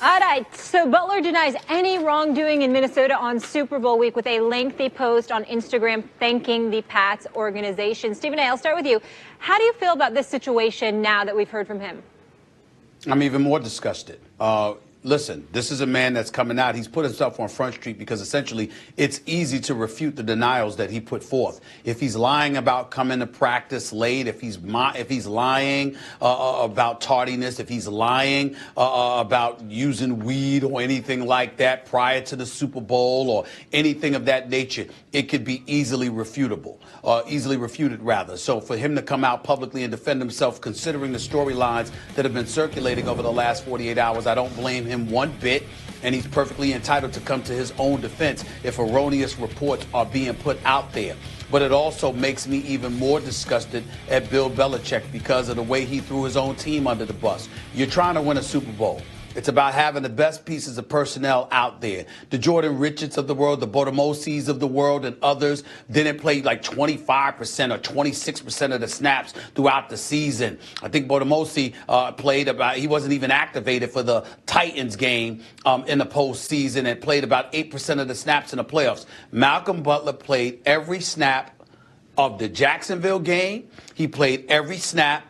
All right, so Butler denies any wrongdoing in Minnesota on Super Bowl week with a lengthy post on Instagram thanking the Pats organization. Stephen A., I'll start with you. How do you feel about this situation now that we've heard from him? I'm even more disgusted. Listen, this is a man that's coming out. He's put himself on Front Street because essentially it's easy to refute the denials that he put forth. If he's lying about coming to practice late, if he's lying about tardiness, if he's lying about using weed or anything like that prior to the Super Bowl or anything of that nature, it could be easily refuted rather. So for him to come out publicly and defend himself, considering the storylines that have been circulating over the last 48 hours, I don't blame him one bit, and he's perfectly entitled to come to his own defense if erroneous reports are being put out there. But it also makes me even more disgusted at Bill Belichick because of the way he threw his own team under the bus. You're trying to win a Super Bowl. It's about having the best pieces of personnel out there. The Jordan Richards of the world, the Botomoses of the world, and others didn't play like 25% or 26% of the snaps throughout the season. I think Botomosi he wasn't even activated for the Titans game in the postseason and played about 8% of the snaps in the playoffs. Malcolm Butler played every snap of the Jacksonville game. He played every snap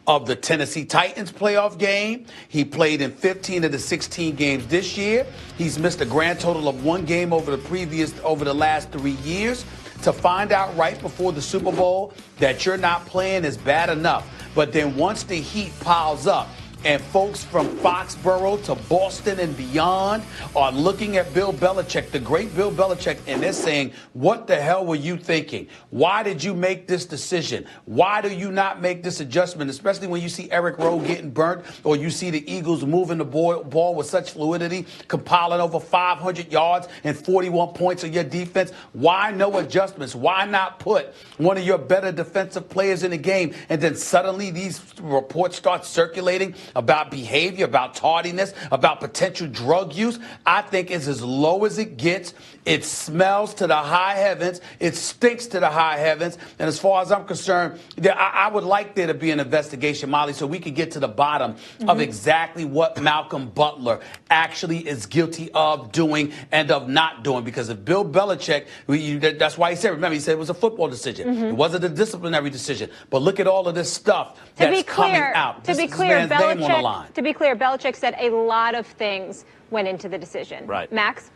of the Tennessee Titans playoff game. He played in 15 of the 16 games this year. He's missed a grand total of one game over the last 3 years. To find out right before the Super Bowl that you're not playing is bad enough. But then once the heat piles up, and folks from Foxborough to Boston and beyond are looking at Bill Belichick, the great Bill Belichick, and they're saying, what the hell were you thinking? Why did you make this decision? Why do you not make this adjustment? Especially when you see Eric Rowe getting burnt or you see the Eagles moving the ball with such fluidity, compiling over 500 yards and 41 points of your defense. Why no adjustments? Why not put one of your better defensive players in the game? And then suddenly these reports start circulating about behavior, about tardiness, about potential drug use. I think it's as low as it gets. It smells to the high heavens. It stinks to the high heavens. And as far as I'm concerned, I would like there to be an investigation, Molly, so we could get to the bottom of exactly what Malcolm Butler actually is guilty of doing and of not doing. Because if Bill Belichick, that's why he said, remember, he said it was a football decision. It wasn't a disciplinary decision. But look at all of this stuff that's coming out. To be clear, Belichick said a lot of things went into the decision. Right. Max?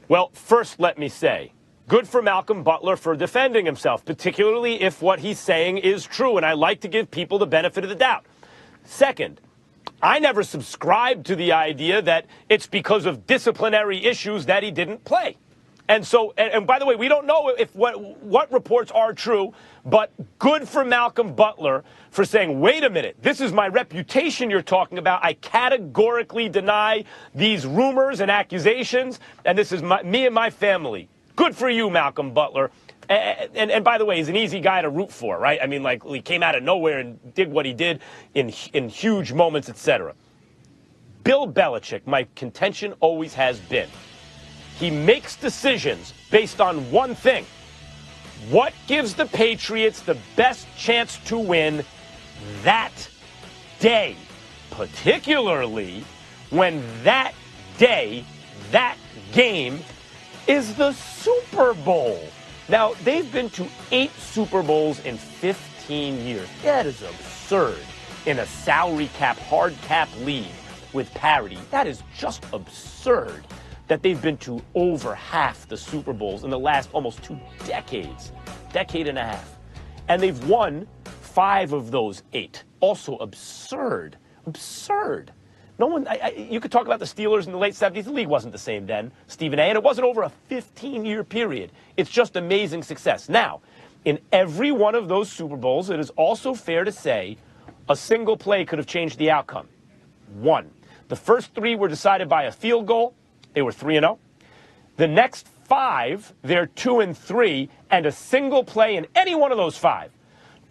Well, first, let me say, good for Malcolm Butler for defending himself, particularly if what he's saying is true. And I like to give people the benefit of the doubt. Second, I never subscribed to the idea that it's because of disciplinary issues that he didn't play. And so, and by the way, we don't know if what reports are true, but good for Malcolm Butler for saying, wait a minute, this is my reputation you're talking about. I categorically deny these rumors and accusations, and this is me and my family. Good for you, Malcolm Butler. And by the way, he's an easy guy to root for, right? I mean, like, he came out of nowhere and did what he did in huge moments, etc. Bill Belichick, my contention always has been, he makes decisions based on one thing. What gives the Patriots the best chance to win that day? Particularly when that day, that game, is the Super Bowl. Now, they've been to 8 Super Bowls in 15 years. That is absurd in a salary cap, hard cap league with parity. That is just absurd that they've been to over half the Super Bowls in the last almost 2 decades, decade and a half. And they've won 5 of those 8. Also absurd, absurd. No one, you could talk about the Steelers in the late 70s. The league wasn't the same then, Stephen A., and it wasn't over a 15-year period. It's just amazing success. Now, in every one of those Super Bowls, it is also fair to say a single play could have changed the outcome. 1. The first 3 were decided by a field goal. They were 3-0. The next 5, they're 2-3, and a single play in any one of those 5.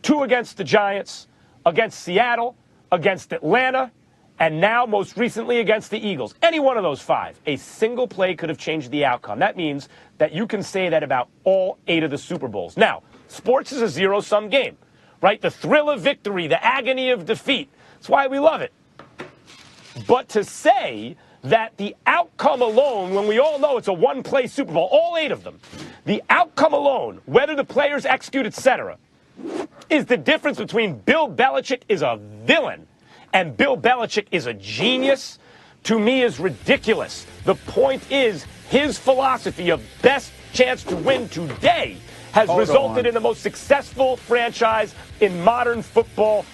2 against the Giants, against Seattle, against Atlanta, and now most recently against the Eagles. Any one of those 5, a single play could have changed the outcome. That means that you can say that about all 8 of the Super Bowls. Now, sports is a zero-sum game, right? The thrill of victory, the agony of defeat. That's why we love it. But to say that the outcome alone, when we all know it's a one-play Super Bowl, all 8 of them, the outcome alone, whether the players execute, etc., is the difference between Bill Belichick is a villain and Bill Belichick is a genius, to me is ridiculous. The point is his philosophy of best chance to win today has resulted in the most successful franchise in modern football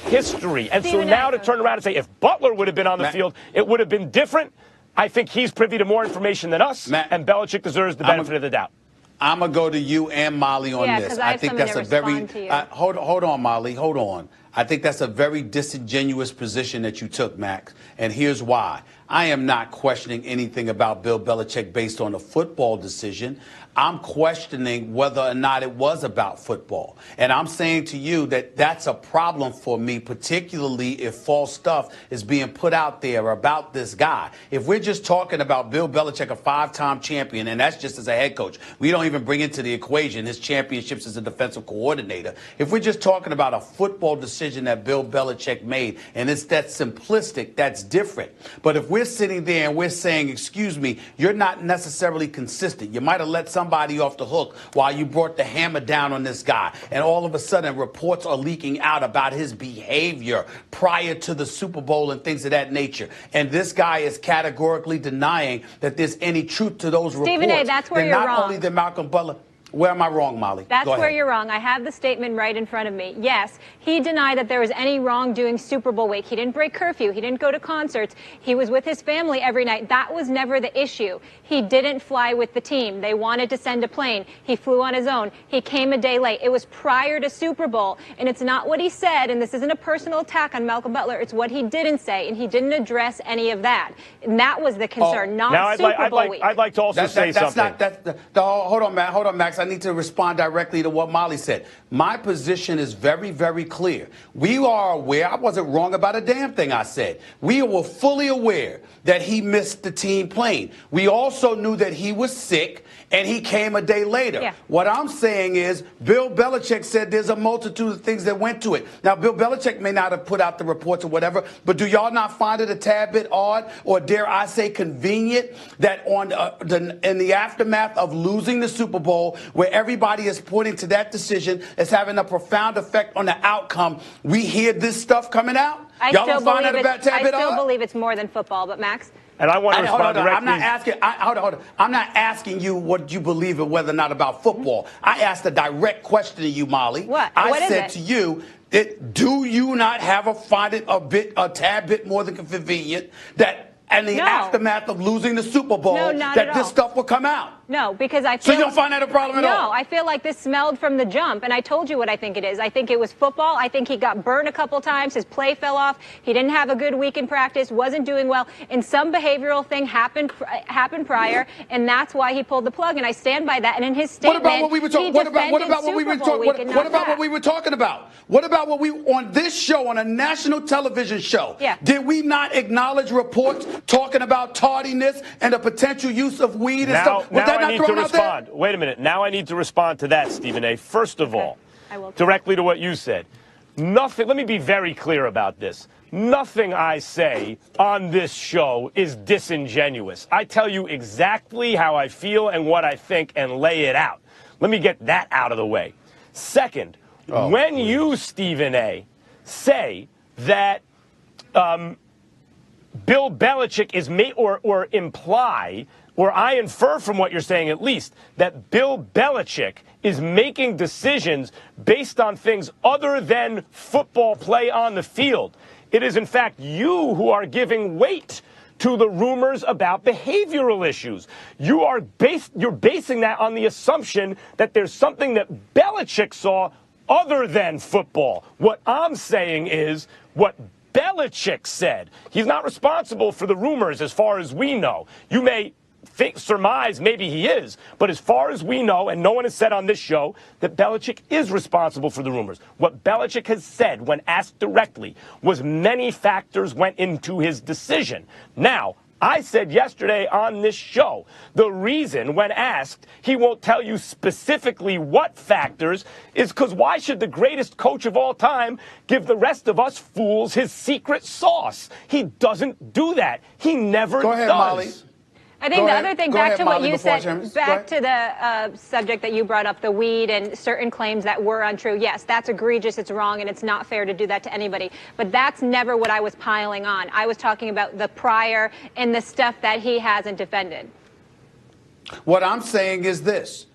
history. And so now to turn around and say if Butler would have been on the field, it would have been different. I think he's privy to more information than us, and Belichick deserves the benefit of the doubt. I'm going to go to you and Molly on this. I think that's a very hold on, Molly. Hold on. I think that's a very disingenuous position that you took, Max. And here's why. I am not questioning anything about Bill Belichick based on a football decision. I'm questioning whether or not it was about football. And I'm saying to you that that's a problem for me, particularly if false stuff is being put out there about this guy. If we're just talking about Bill Belichick, a 5-time champion, and that's just as a head coach, we don't even bring into the equation his championships as a defensive coordinator. If we're just talking about a football decision that Bill Belichick made, and it's that simplistic, that's different. But if we're sitting there and we're saying, excuse me, you're not necessarily consistent. You might have let somebody off the hook while you brought the hammer down on this guy. And all of a sudden, reports are leaking out about his behavior prior to the Super Bowl and things of that nature. And this guy is categorically denying that there's any truth to those reports. Stephen A., that's where you're wrong. Not only did Malcolm Butler... Where am I wrong, Molly? That's where you're wrong. I have the statement right in front of me. Yes, he denied that there was any wrongdoing Super Bowl week. He didn't break curfew. He didn't go to concerts. He was with his family every night. That was never the issue. He didn't fly with the team. They wanted to send a plane. He flew on his own. He came a day late. It was prior to Super Bowl, and it's not what he said, and this isn't a personal attack on Malcolm Butler. It's what he didn't say, and he didn't address any of that. And that was the concern, not Super Bowl week. I'd like to also say something. Hold on, Max. I need to respond directly to what Molly said. My position is very, very clear. We are aware. I wasn't wrong about a damn thing I said. We were fully aware that he missed the team plane. We also knew that he was sick and he came a day later. Yeah. What I'm saying is Bill Belichick said there's a multitude of things that went to it. Now, Bill Belichick may not have put out the reports or whatever, but do y'all not find it a tad bit odd, or dare I say convenient, that in the aftermath of losing the Super Bowl, where everybody is pointing to that decision as having a profound effect on the outcome, we hear this stuff coming out? Y'all don't find that a tad bit odd? I still believe it's more than football, but Max? And I want to respond directly. I'm not asking. Hold on. I'm not asking you what you believe and whether or not about football. I asked a direct question to you, Molly. What? I said to you, do you not find it a tad bit more than convenient that in the aftermath of losing the Super Bowl that this stuff will come out? No, because I feel... So you don't find that a problem at all? No, I feel like this smelled from the jump, and I told you what I think it is. I think it was football. I think he got burned a couple times. His play fell off. He didn't have a good week in practice, wasn't doing well, and some behavioral thing happened prior, and that's why he pulled the plug, and I stand by that. And in his statement, what about what we were talking about? What about what we on this show, on a national television show? Yeah. Did we not acknowledge reports talking about tardiness and the potential use of weed and stuff? I need to respond. Wait a minute. Now I need to respond to that, Stephen A. First of all, directly to what you said. Nothing. Let me be very clear about this. Nothing I say on this show is disingenuous. I tell you exactly how I feel and what I think and lay it out. Let me get that out of the way. Second, when you, Stephen A., say that Bill Belichick is or imply, or I infer from what you're saying at least, that Bill Belichick is making decisions based on things other than football play on the field. It is, in fact, you who are giving weight to the rumors about behavioral issues. You're basing that on the assumption that there's something that Belichick saw other than football. What I'm saying is what Belichick said. He's not responsible for the rumors as far as we know. You may surmise maybe he is, but as far as we know, and no one has said on this show, that Belichick is responsible for the rumors. What Belichick has said when asked directly was many factors went into his decision. Now, I said yesterday on this show, the reason, when asked, he won't tell you specifically what factors is because why should the greatest coach of all time give the rest of us fools his secret sauce? He doesn't do that. He never Go ahead, does. Molly. I think the other thing, back to what you said, back to to the subject that you brought up, the weed and certain claims that were untrue. Yes, that's egregious, it's wrong, and it's not fair to do that to anybody. But that's never what I was piling on. I was talking about the prior and the stuff that he hasn't defended. What I'm saying is this.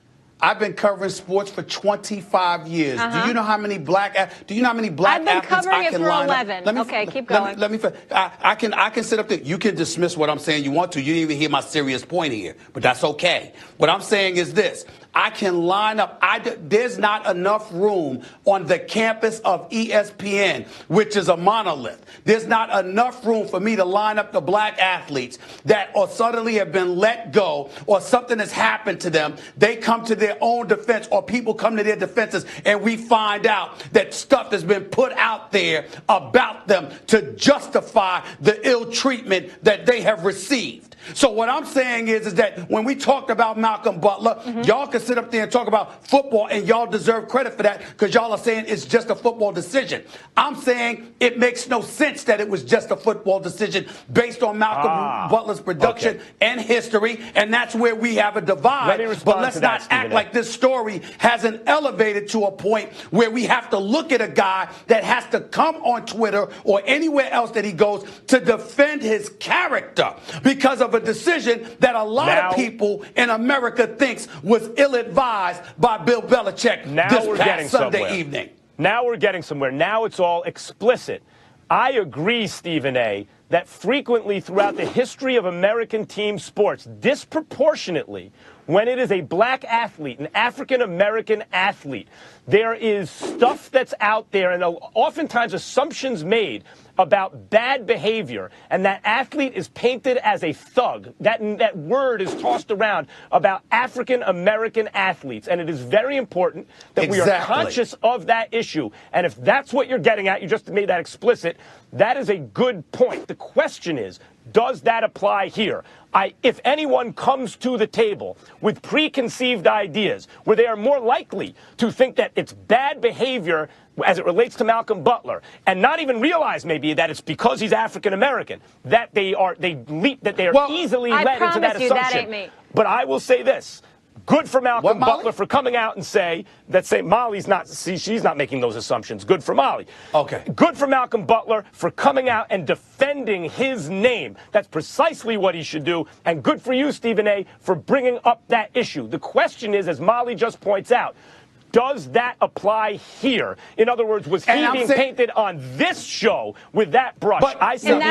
I've been covering sports for 25 years. Do you know how many black athletes I can line up? I've been covering it for 11. Okay, keep going. I can sit up there. You can dismiss what I'm saying you want to. You didn't even hear my serious point here, but that's okay. What I'm saying is this. I can line up. There's not enough room on the campus of ESPN, which is a monolith. There's not enough room for me to line up the black athletes that or suddenly have been let go or something has happened to them. They come to their own defense or people come to their defenses and we find out that stuff has been put out there about them to justify the ill treatment that they have received. So what I'm saying is that when we talked about Malcolm Butler, y'all can sit up there and talk about football, and y'all deserve credit for that because y'all are saying it's just a football decision. I'm saying it makes no sense that it was just a football decision based on Malcolm Butler's production and history, and that's where we have a divide. But let's not act like this story hasn't elevated to a point where we have to look at a guy that has to come on Twitter or anywhere else that he goes to defend his character because of a decision that a lot of people in America thinks was ill-advised by Bill Belichick this past Sunday evening. Now we're getting somewhere. Now it's all explicit. I agree, Stephen A., that frequently throughout the history of American team sports, disproportionately, when it is a black athlete, an African-American athlete, there is stuff that's out there and oftentimes assumptions made about bad behavior, and that athlete is painted as a thug. That word is tossed around about African-American athletes, and it is very important that we are conscious of that issue. And if that's what you're getting at, you just made that explicit, that is a good point. The question is, does that apply here? If anyone comes to the table with preconceived ideas where they are more likely to think that it's bad behavior as it relates to Malcolm Butler and not even realize maybe that it's because he's African American, that they are easily led into that assumption. That ain't me. But I will say this. Good for Malcolm Butler for coming out and say Molly's not, she's not making those assumptions. Good for Molly. Okay. Good for Malcolm Butler for coming out and defending his name. That's precisely what he should do. And good for you, Stephen A., for bringing up that issue. The question is, as Molly just points out, does that apply here? In other words, was he being painted on this show with that brush? I said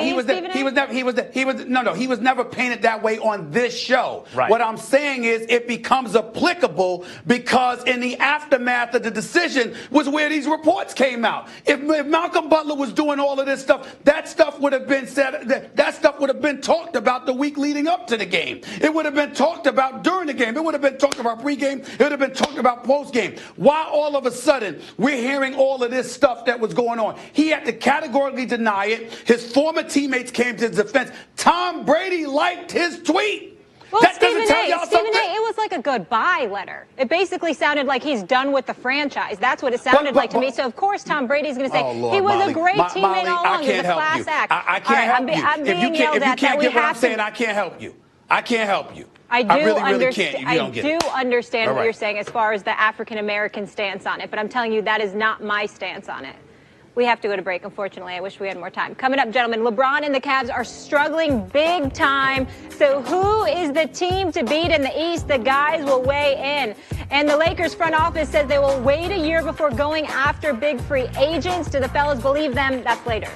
he was never painted that way on this show. Right. What I'm saying is it becomes applicable because in the aftermath of the decision was where these reports came out. If Malcolm Butler was doing all of this stuff, that stuff would have been said. That stuff would have been talked about the week leading up to the game. It would have been talked about during the game. It would have been talked about pregame. It would have been talked about post-game. Why all of a sudden we're hearing all of this stuff that was going on? He had to categorically deny it. His former teammates came to his defense. Tom Brady liked his tweet. Well, that Stephen doesn't tell y'all something. it was like a goodbye letter. It basically sounded like he's done with the franchise. That's what it sounded like to me. So, of course, Tom Brady's going to say, he was a great teammate all along. He was a class act. I can't help you. I'm being yelled at that we get what I'm have saying, to. I can't help you. I can't help you. I really can't. I do understand what you're saying as far as the African-American stance on it, but I'm telling you that is not my stance on it. We have to go to break, unfortunately. I wish we had more time. Coming up, gentlemen, LeBron and the Cavs are struggling big time. So who is the team to beat in the East? The guys will weigh in. And the Lakers front office says they will wait a year before going after big free agents. Do the fellas believe them? That's later.